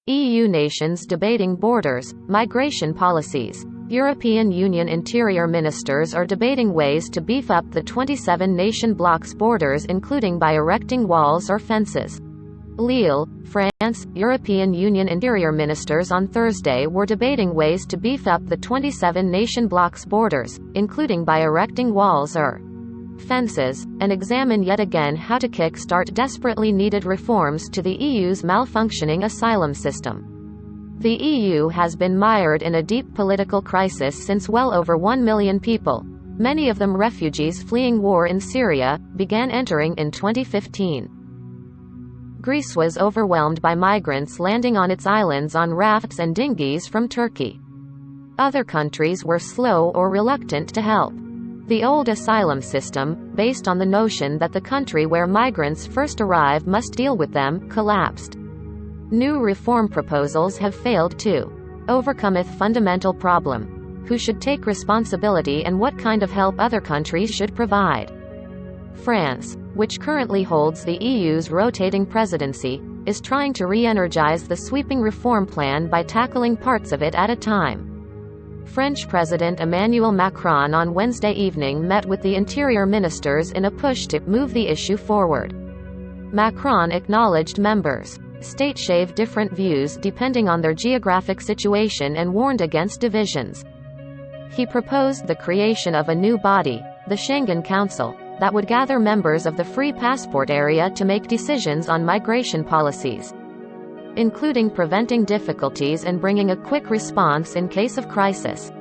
EU nations debating borders, migration policies. European Union interior ministers are debating ways to beef up the 27-nation bloc's borders, including by erecting walls or fences. Lille, France. European Union interior ministers on Thursday were debating ways to beef up the 27-nation bloc's borders, including by erecting walls or fences, and examine yet again how to kick-start desperately needed reforms to the EU's malfunctioning asylum system. The EU has been mired in a deep political crisis since well over 1 million people, many of them refugees fleeing war in Syria, began entering in 2015. Greece was overwhelmed by migrants landing on its islands on rafts and dinghies from Turkey. Other countries were slow or reluctant to help. The old asylum system, based on the notion that the country where migrants first arrive must deal with them, collapsed. New reform proposals have failed to overcome a fundamental problem: who should take responsibility and what kind of help other countries should provide. France, which currently holds the EU's rotating presidency, is trying to re-energize the sweeping reform plan by tackling parts of it at a time. French President Emmanuel Macron on Wednesday evening met with the interior ministers in a push to move the issue forward. Macron acknowledged members' states share different views depending on their geographic situation and warned against divisions. He proposed the creation of a new body, the Schengen Council, that would gather members of the free passport area to make decisions on migration policies, including preventing difficulties and bringing a quick response in case of crisis.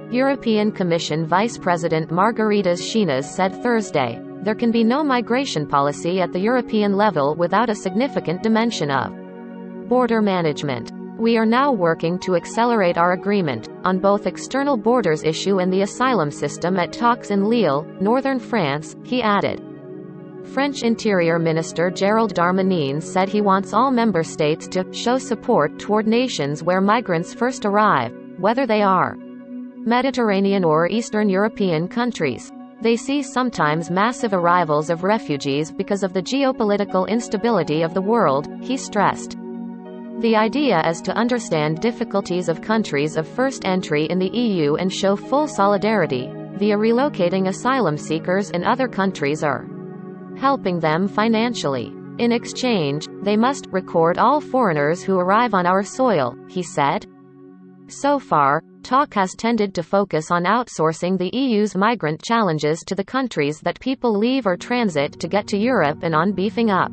European Commission Vice President Margaritas Schinas said Thursday, "There can be no migration policy at the European level without a significant dimension of border management. We are now working to accelerate our agreement on both external borders issue and the asylum system at talks in Lille, northern France," he added. French Interior Minister Gérald Darmanin said he wants all member states to show support toward nations where migrants first arrive, whether they are Mediterranean or Eastern European countries. They see sometimes massive arrivals of refugees because of the geopolitical instability of the world, he stressed. The idea is to understand difficulties of countries of first entry in the EU and show full solidarity via relocating asylum seekers in other countries or helping them financially. In exchange, they must record all foreigners who arrive on our soil, he said. So far, talk has tended to focus on outsourcing the EU's migrant challenges to the countries that people leave or transit to get to Europe and on beefing up.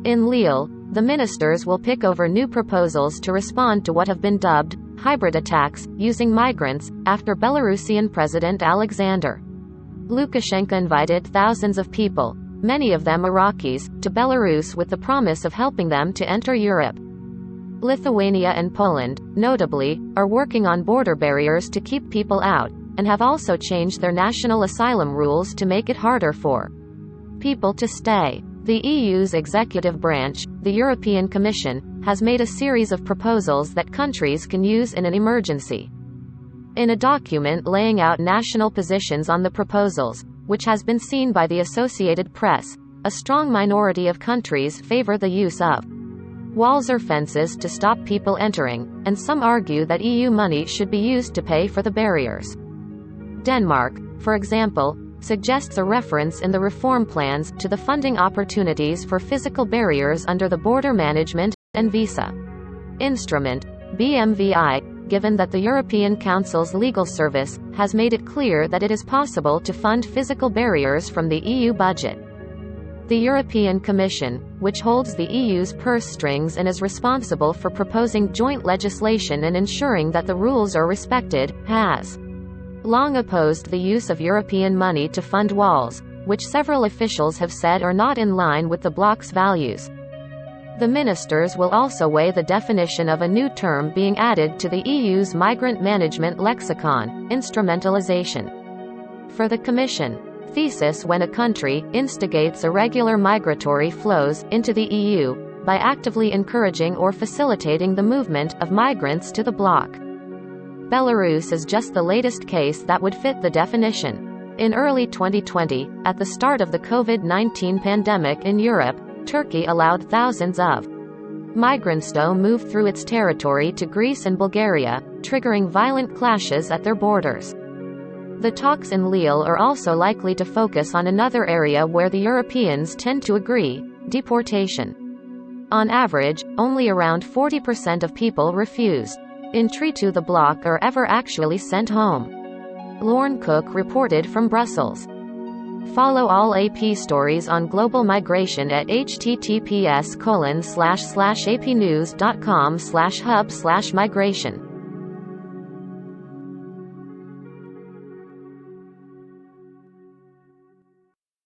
In Lille, the ministers will pick over new proposals to respond to what have been dubbed hybrid attacks, using migrants, after Belarusian President Alexander Lukashenko invited thousands of people, many of them Iraqis, to Belarus with the promise of helping them to enter Europe. Lithuania and Poland, notably, are working on border barriers to keep people out, and have also changed their national asylum rules to make it harder for people to stay. The EU's executive branch, the European Commission, has made a series of proposals that countries can use in an emergency. In a document laying out national positions on the proposals, which has been seen by the Associated Press, a strong minority of countries favor the use of walls or fences to stop people entering, and some argue that EU money should be used to pay for the barriers. Denmark, for example, suggests a reference in the reform plans to the funding opportunities for physical barriers under the Border Management and Visa Instrument, BMVI, given that the European Council's legal service has made it clear that it is possible to fund physical barriers from the EU budget. The European Commission, which holds the EU's purse strings and is responsible for proposing joint legislation and ensuring that the rules are respected, has long opposed the use of European money to fund walls, which several officials have said are not in line with the bloc's values. The ministers will also weigh the definition of a new term being added to the EU's migrant management lexicon, instrumentalization. For the Commission, thesis when a country instigates irregular migratory flows into the EU by actively encouraging or facilitating the movement of migrants to the bloc. Belarus is just the latest case that would fit the definition. In early 2020, at the start of the COVID-19 pandemic in Europe, Turkey allowed thousands of Migrants though move through its territory to Greece and Bulgaria, triggering violent clashes at their borders. The talks in Lille are also likely to focus on another area where the Europeans tend to agree: deportation. On average, only around 40% of people refused entry to the bloc are ever actually sent home. Lorne Cook reported from Brussels. Follow all AP stories on global migration at https://apnews.com/hub/migration.